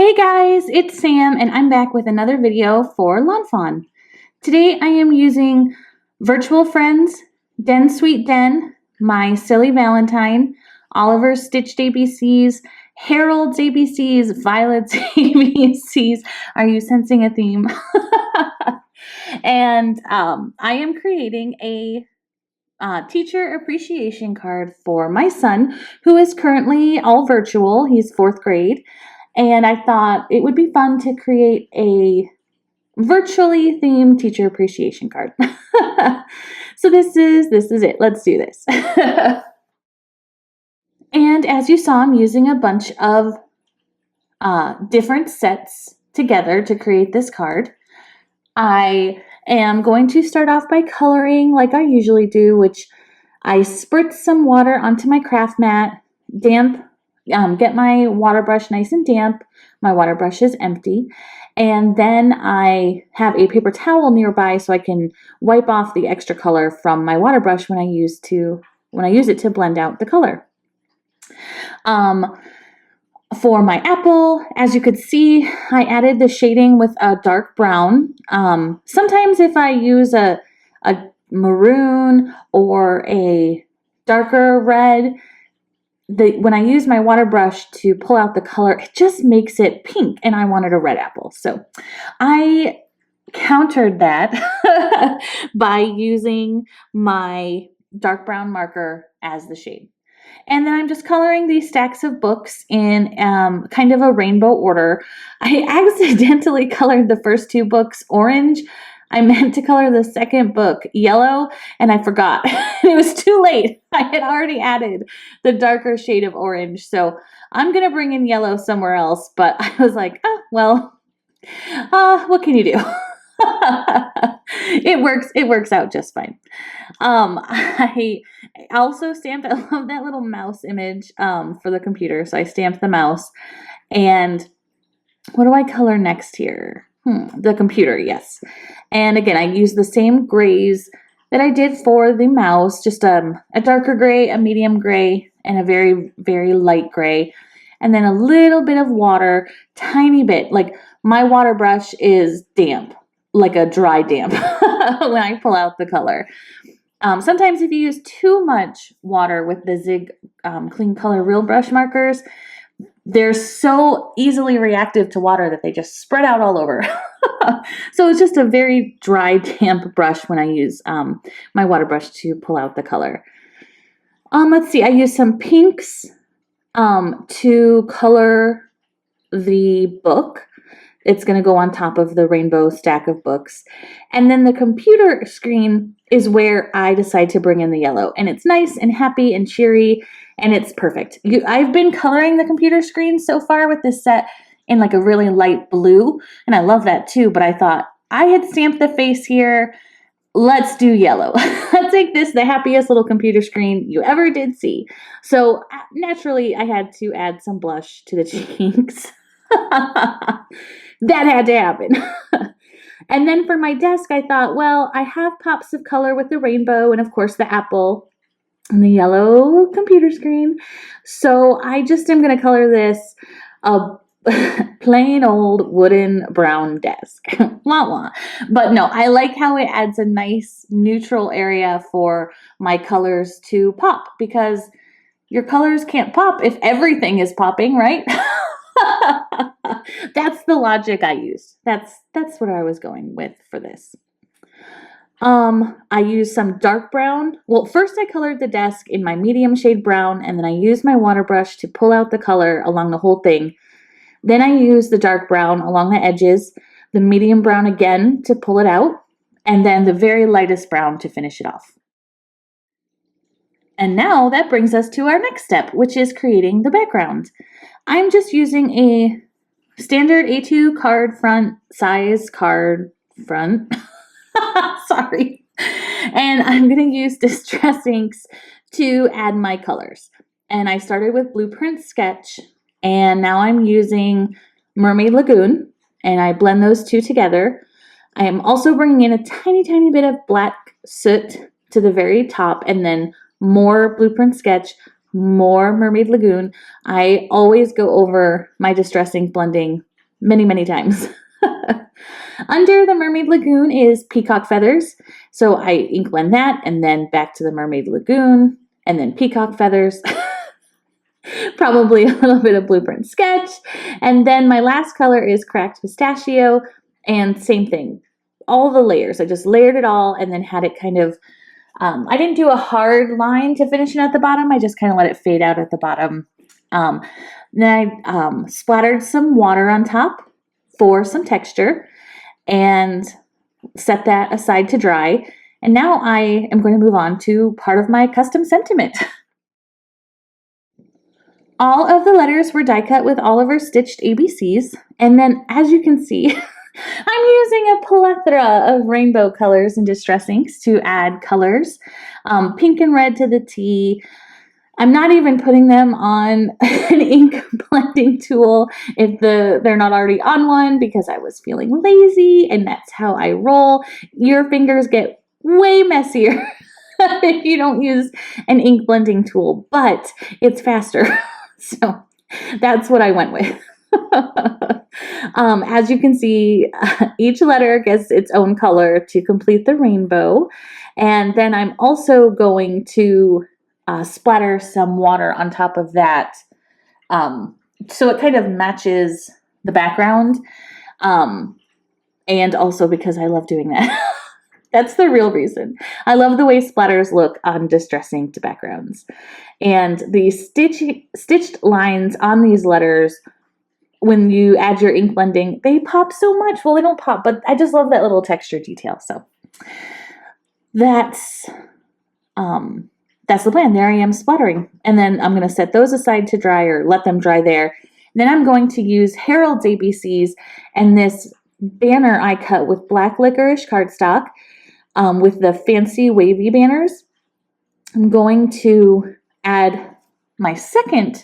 Hey guys, it's Sam and I'm back with another video for lawnfawn. Today I am using Virtual Friends, Den Sweet Den, my Silly Valentine, Oliver's Stitched ABCs, Harold's ABCs, Violet's ABCs. Are you sensing a theme? And I am creating a teacher appreciation card for my son, who is currently all virtual. He's 4th grade. And I thought it would be fun to create a virtually themed teacher appreciation card. So this is it. Let's do this. And as you saw, I'm using a bunch of different sets together to create this card. I am going to start off by coloring like I usually do, which I spritz some water onto my craft mat, get my water brush nice and damp. My water brush is empty. And then I have a paper towel nearby so I can wipe off the extra color from my water brush when I use it to blend out the color. For my apple, as you could see, I added the shading with a dark brown. Sometimes if I use a maroon or a darker red, when I use my water brush to pull out the color, it just makes it pink, and I wanted a red apple. So I countered that by using my dark brown marker as the shade. And then I'm just coloring these stacks of books in kind of a rainbow order. I accidentally colored the first 2 books orange. I meant to color the second book yellow, and I forgot. It was too late. I had already added the darker shade of orange, so I'm going to bring in yellow somewhere else, but I was like, oh, well, what can you do? It works out just fine. I also stamped, I love that little mouse image for the computer, so I stamped the mouse. And what do I color next here? The computer, yes. And again, I used the same grays that I did for the mouse, just a darker gray, a medium gray, and a very, very light gray. And then a little bit of water, tiny bit. Like my water brush is damp, like a dry damp when I pull out the color. Sometimes if you use too much water with the Zig Clean Color Real Brush markers, they're so easily reactive to water that they just spread out all over. So it's just a very dry, damp brush when I use my water brush to pull out the color. Let's see, I used some pinks to color the book. It's going to go on top of the rainbow stack of books. And then the computer screen is where I decide to bring in the yellow. And it's nice and happy and cheery, and it's perfect. I've been coloring the computer screen so far with this set in like a really light blue, and I love that too, but I thought I had stamped the face here. Let's do yellow. Let's make this the happiest little computer screen you ever did see. So naturally, I had to add some blush to the cheeks. That had to happen. And then for my desk, I thought, well, I have pops of color with the rainbow and, of course, the apple and the yellow computer screen. So I just am going to color this a plain old wooden brown desk. Wah wah. But no, I like how it adds a nice neutral area for my colors to pop, because your colors can't pop if everything is popping, right? That's the logic I used. That's what I was going with for this. I used some dark brown. Well, first I colored the desk in my medium shade brown, and then I used my water brush to pull out the color along the whole thing. Then I used the dark brown along the edges, the medium brown again to pull it out, and then the very lightest brown to finish it off. And now that brings us to our next step, which is creating the background. I'm just using a standard A2 card front size card front. Sorry. And I'm going to use Distress Inks to add my colors. And I started with Blueprint Sketch, and now I'm using Mermaid Lagoon, and I blend those 2 together. I am also bringing in a tiny, tiny bit of black soot to the very top, and then more Blueprint Sketch, more Mermaid Lagoon. I always go over my Distress Ink blending many, many times. Under the Mermaid Lagoon is peacock feathers. So I ink blend that and then back to the Mermaid Lagoon and then peacock feathers. Probably a little bit of blueprint sketch. And then my last color is cracked pistachio, and same thing. All the layers. I just layered it all and then had it kind of, I didn't do a hard line to finish it at the bottom. I just kind of let it fade out at the bottom. Then I splattered some water on top for some texture and set that aside to dry. And now I am going to move on to part of my custom sentiment. All of the letters were die cut with Oliver stitched ABCs. And then, as you can see, I'm using a plethora of rainbow colors and distress inks to add colors. Pink and red to the T. I'm not even putting them on an ink blending tool if they're not already on one, because I was feeling lazy and that's how I roll. Your fingers get way messier if you don't use an ink blending tool, but it's faster. So that's what I went with. As you can see, each letter gets its own color to complete the rainbow. And then I'm also going to splatter some water on top of that, so it kind of matches the background, and also because I love doing that. That's the real reason. I love the way splatters look on distress inked backgrounds. And the stitched lines on these letters, when you add your ink blending, they pop so much. Well, they don't pop, but I just love that little texture detail. So that's the plan. There I am splattering. And then I'm going to set those aside to dry, or let them dry there. Then I'm going to use Harold's ABCs and this banner I cut with black licorice cardstock, with the fancy wavy banners. I'm going to add my second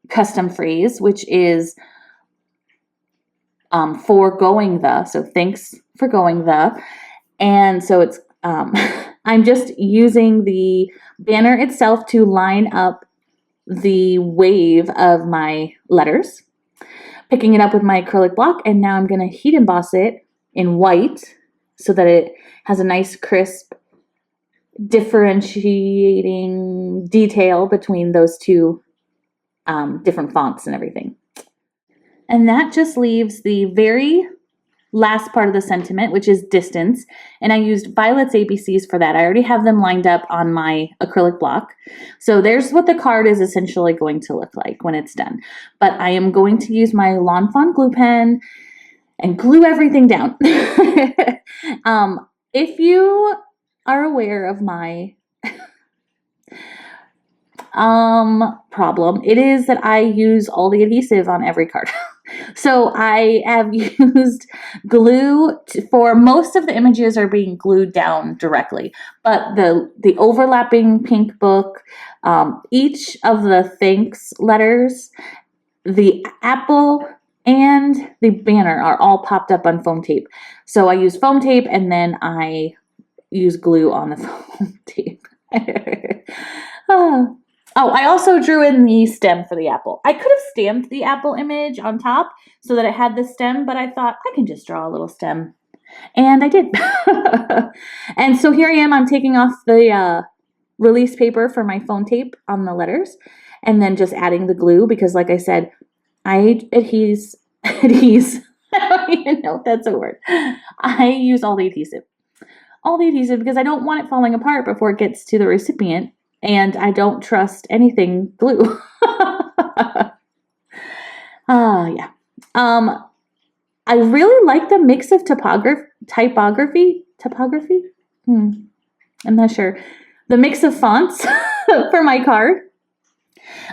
custom phrase, which is for going the. So thanks for going the. And so it's I'm just using the banner itself to line up the wave of my letters, picking it up with my acrylic block, and now I'm going to heat emboss it in white so that it has a nice crisp differentiating detail between those two different fonts and everything. And that just leaves the very last part of the sentiment, which is distance. And I used Violet's ABCs for that. I already have them lined up on my acrylic block. So there's what the card is essentially going to look like when it's done. But I am going to use my lawnfawn glue pen and glue everything down. If you are aware of my problem, it is that I use all the adhesive on every card. So I have used glue for most of the images are being glued down directly, but the overlapping pink book, each of the thanks letters, the apple, and the banner are all popped up on foam tape. So I use foam tape and then I use glue on the foam tape. Oh, I also drew in the stem for the apple. I could have stamped the apple image on top so that it had the stem, but I thought I can just draw a little stem. And I did. And so here I am. I'm taking off the release paper for my foam tape on the letters and then just adding the glue because, like I said, I adhese. I don't even know if that's a word. I use all the adhesive. All the adhesive because I don't want it falling apart before it gets to the recipient. And I don't trust anything glue. Yeah. I really like the mix of typography. I'm not sure. The mix of fonts for my card.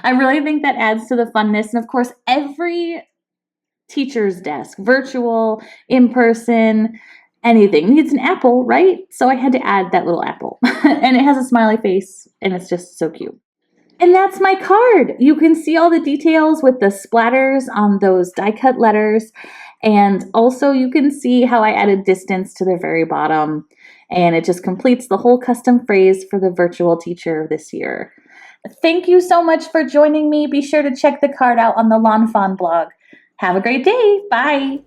I really think that adds to the funness. And of course, every teacher's desk, virtual, in person, anything needs an apple, right? So I had to add that little apple. And it has a smiley face and it's just so cute. And that's my card. You can see all the details with the splatters on those die cut letters. And also you can see how I added distance to the very bottom. And it just completes the whole custom phrase for the virtual teacher this year. Thank you so much for joining me. Be sure to check the card out on the Lawnfawn blog. Have a great day. Bye.